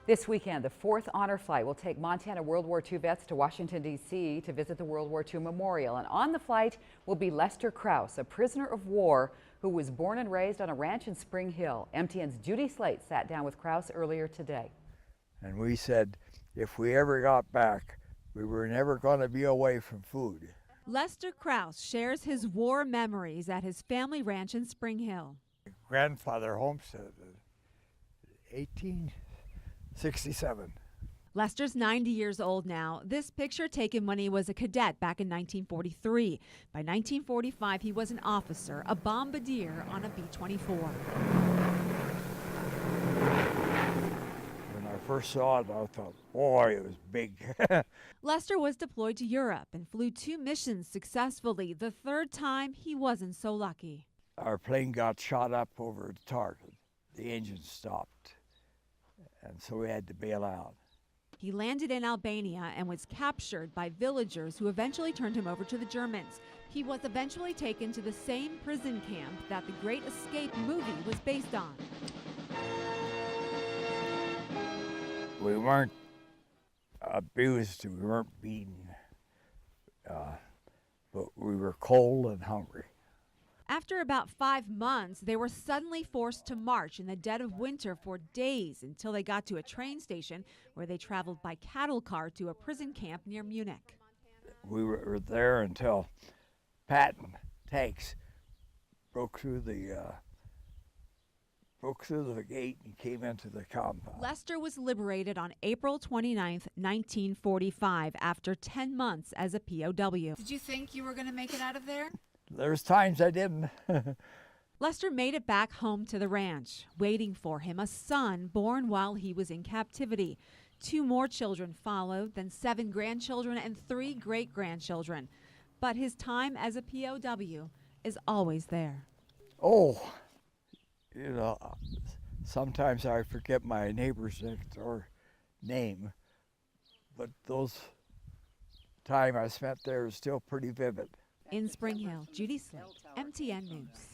This weekend, the 4th honor flight will take Montana World War II vets to Washington, D.C. to visit the World War II Memorial. And on the flight will be Lester Crouse, a prisoner of war who was born and raised on a ranch in Spring Hill. MTN's Judy Slate sat down with Crouse earlier today. And we said if we ever got back, we were never going to be away from food. Lester Crouse shares his war memories at his family ranch in Spring Hill. Grandfather homestead, 1867. Lester's 90 years old now. This picture taken when he was a cadet back in 1943. By 1945, he was an officer, a bombardier on a B-24. When I first saw it, I thought, boy, it was big. Lester was deployed to Europe and flew 2 missions successfully. The third time, he wasn't so lucky. Our plane got shot up over the target. The engine stopped, and so we had to bail out. He landed in Albania and was captured by villagers who eventually turned him over to the Germans. He was eventually taken to the same prison camp that the Great Escape movie was based on. We weren't abused, we weren't beaten, but we were cold and hungry. After about 5 months, they were suddenly forced to march in the dead of winter for days until they got to a train station where they traveled by cattle car to a prison camp near Munich. We were there until Patton tanks broke through the gate and came into the compound. Lester was liberated on April 29, 1945, after 10 months as a POW. Did you think you were going to make it out of there? There's times I didn't. Lester made it back home to the ranch. Waiting for him, a son born while he was in captivity. 2 more children followed, then 7 grandchildren and 3 great-grandchildren. But his time as a POW is always there. Oh, you know, sometimes I forget my neighbor's next door name, but those time I spent there is still pretty vivid. In Spring Hill, Judy Slate, MTN News.